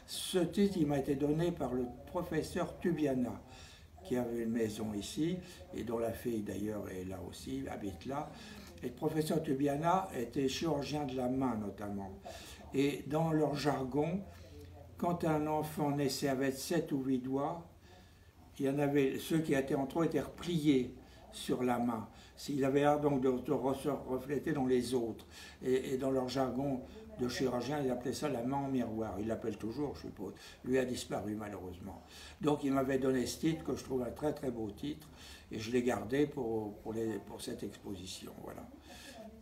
Ce titre, il m'a été donné par le professeur Tubiana, qui avait une maison ici, et dont la fille d'ailleurs est là aussi, habite là. Et le professeur Tubiana était chirurgien de la main notamment. Et dans leur jargon, quand un enfant naissait avec 7 ou 8 doigts, il y en avait ceux qui étaient en trop étaient repliés sur la main. Il avait l'air donc de se refléter dans les autres. Et dans leur jargon de chirurgien, ils appelaient ça la main en miroir. Ils l'appellent toujours, je suppose. Lui a disparu malheureusement. Donc il m'avait donné ce titre que je trouve un très très beau titre. Et je l'ai gardé pour cette exposition. Voilà.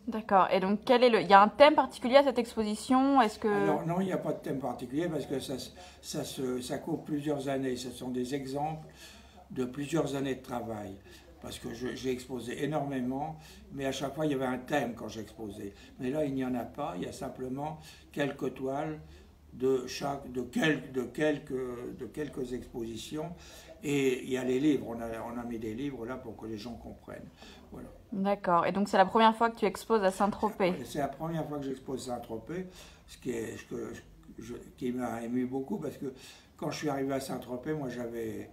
D'accord. Et donc, il y a un thème particulier à cette exposition? Est-ce que... Alors non, il n'y a pas de thème particulier parce que ça couvre plusieurs années. Ce sont des exemples de plusieurs années de travail. Parce que j'ai exposé énormément, mais à chaque fois il y avait un thème quand j'exposais. Mais là il n'y en a pas, il y a simplement quelques toiles de quelques expositions. Et il y a les livres, on a mis des livres là pour que les gens comprennent. Voilà. D'accord. Et donc, c'est la première fois que tu exposes à Saint-Tropez? C'est la première fois que j'expose Saint-Tropez, qui m'a ému beaucoup parce que quand je suis arrivé à Saint-Tropez, moi j'avais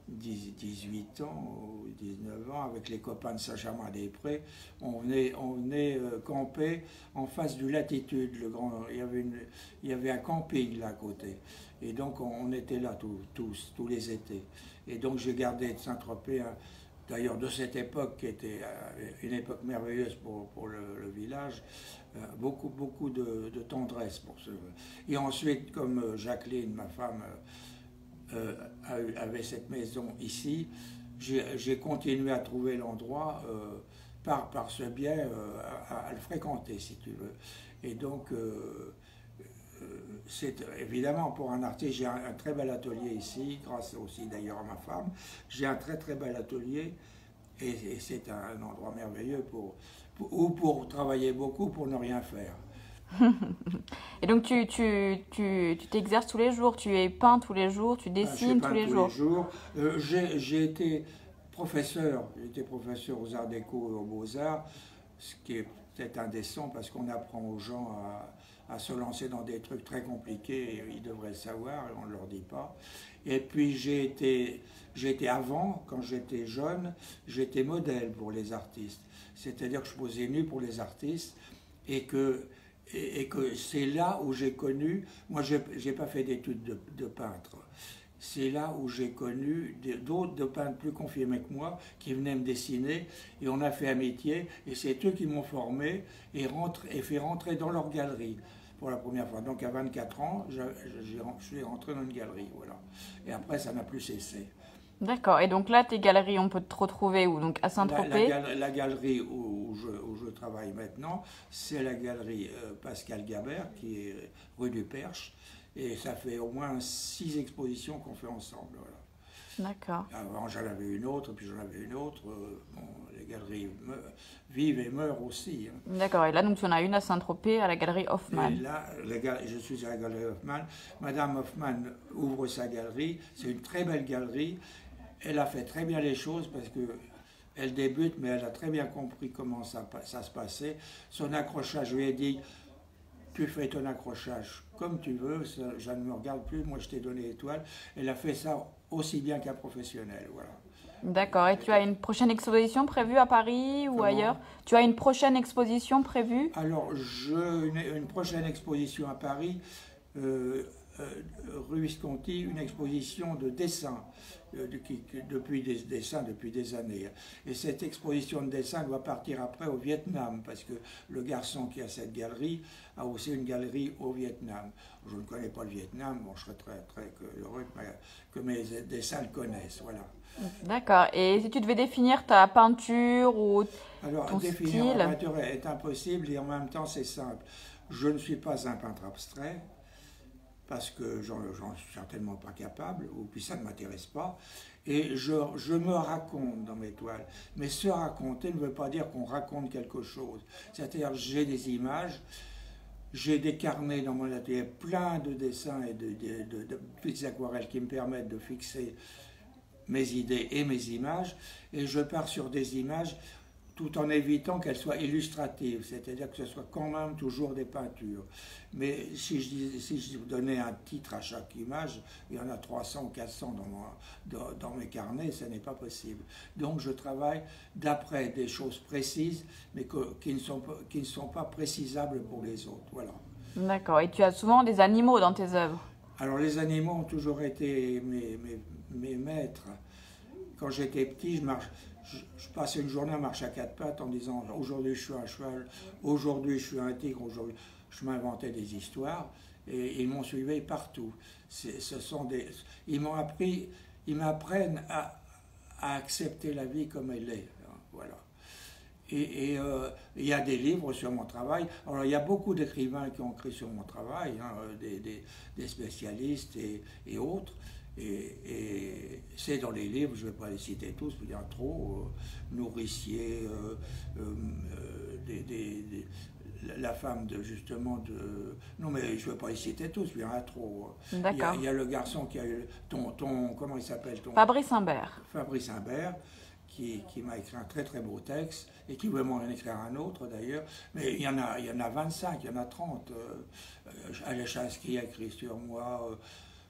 18 ans ou 19 ans avec les copains de Saint-Germain-des-Prés. On venait camper en face du Latitude. Il y avait un camping là à côté. Et donc on était là tous les étés. Et donc j'ai gardé de Saint-Tropez, d'ailleurs de cette époque qui était une époque merveilleuse pour le village, beaucoup de tendresse pour ce. Et ensuite, comme Jacqueline, ma femme, avait cette maison ici, j'ai continué à trouver l'endroit par ce biais, à le fréquenter si tu veux. Et donc c'est évidemment pour un artiste, j'ai un très bel atelier ici, grâce aussi d'ailleurs à ma femme. J'ai un très très bel atelier et c'est un endroit merveilleux pour travailler beaucoup, pour ne rien faire. Et donc, tu t'exerces tous les jours, tu es peint tous les jours, tu dessines tous les jours. J'ai été professeur, aux Arts Déco et aux Beaux-Arts, ce qui est peut-être indécent parce qu'on apprend aux gens à se lancer dans des trucs très compliqués, et ils devraient le savoir et on ne leur dit pas. Et puis j'ai été avant, quand j'étais jeune, j'étais modèle pour les artistes. C'est-à-dire que je posais nu pour les artistes et que c'est là où j'ai connu, moi j'ai pas fait d'études de peintre, c'est là où j'ai connu d'autres de peintres plus confirmés que moi qui venaient me dessiner et on a fait amitié et c'est eux qui m'ont formé et fait rentrer dans leur galerie pour la première fois. Donc à 24 ans, je suis rentré dans une galerie, voilà. Et après ça n'a plus cessé. D'accord. Et donc là, tes galeries, on peut te retrouver où? Donc à Saint-Tropez? La galerie où je travaille maintenant, c'est la galerie Pascal Gabert, qui est rue du Perche. Et ça fait au moins 6 expositions qu'on fait ensemble. Voilà. D'accord. Avant, j'en avais une autre, puis j'en avais une autre. Bon, les galeries vivent et meurent aussi. Hein. D'accord. Et là, donc, tu en as une à Saint-Tropez, à la galerie Hoffmann. Et là, je suis à la galerie Hoffmann. Madame Hoffmann ouvre sa galerie. C'est une très belle galerie. Elle a fait très bien les choses parce qu'elle débute, mais elle a très bien compris comment ça se passait. Son accrochage, je lui ai dit, tu fais ton accrochage comme tu veux, je ne me regarde plus, moi je t'ai donné l'étoile. Elle a fait ça aussi bien qu'un professionnel, voilà. D'accord. Et tu as une prochaine exposition prévue à Paris ou ailleurs? Tu as une prochaine exposition prévue? Alors, une prochaine exposition à Paris, rue Visconti, une exposition de dessins, depuis des années. Et cette exposition de dessins doit partir après au Vietnam, parce que le garçon qui a cette galerie a aussi une galerie au Vietnam. Je ne connais pas le Vietnam, bon, je serais très, très heureux que mes dessins le connaissent, voilà. D'accord. Et si tu devais définir ta peinture ou ton définir style? la peinture est impossible et en même temps c'est simple. Je ne suis pas un peintre abstrait, parce que j'en suis certainement pas capable, ou puis ça ne m'intéresse pas, et je me raconte dans mes toiles. Mais se raconter ne veut pas dire qu'on raconte quelque chose. C'est-à-dire j'ai des images, j'ai des carnets dans mon atelier, plein de dessins et de petites aquarelles qui me permettent de fixer mes idées et mes images, et je pars sur des images tout en évitant qu'elles soient illustratives, c'est-à-dire que ce soit quand même toujours des peintures. Mais si je donnais un titre à chaque image, il y en a 300 ou 400 dans mes carnets, ce n'est pas possible. Donc je travaille d'après des choses précises, mais qui ne sont pas précisables pour les autres. Voilà. D'accord. Et tu as souvent des animaux dans tes œuvres? Alors les animaux ont toujours été mes maîtres. Quand j'étais petit, je passais une journée à marcher à quatre pattes en disant aujourd'hui je suis un cheval, aujourd'hui je suis un tigre, aujourd'hui je m'inventais des histoires et ils m'ont suivi partout. Ils m'apprennent à accepter la vie comme elle est. Voilà. Et il y a des livres sur mon travail. Alors il y a beaucoup d'écrivains qui ont écrit sur mon travail, hein, des spécialistes et autres. Et c'est dans les livres, je ne vais pas les citer tous, il y en a trop, Nourricier, la femme justement de... Non mais je ne vais pas les citer tous, il y en a trop. D'accord. Il y a le garçon qui a eu comment il s'appelle Fabrice Imbert. Fabrice Imbert, qui m'a écrit un très très beau texte, et qui veut m'en écrire un autre d'ailleurs, mais il y en a 25, il y en a 30. Alechansky a écrit sur moi,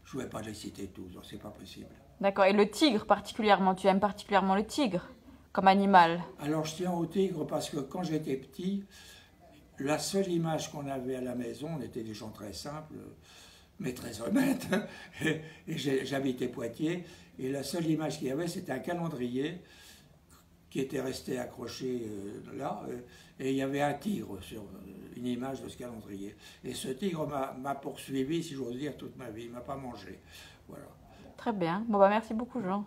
je ne vais pas les citer tous, c'est pas possible. D'accord. Et le tigre particulièrement, tu aimes particulièrement le tigre comme animal? Alors je tiens au tigre parce que quand j'étais petit, la seule image qu'on avait à la maison, on était des gens très simples, mais très honnêtes, et j'habitais Poitiers, et la seule image qu'il y avait, c'était un calendrier qui était resté accroché là, et il y avait un tigre sur une image de ce calendrier. Et ce tigre m'a poursuivi, si j'ose dire, toute ma vie, il ne m'a pas mangé. Voilà. Très bien. Bon, bah, merci beaucoup, Jean.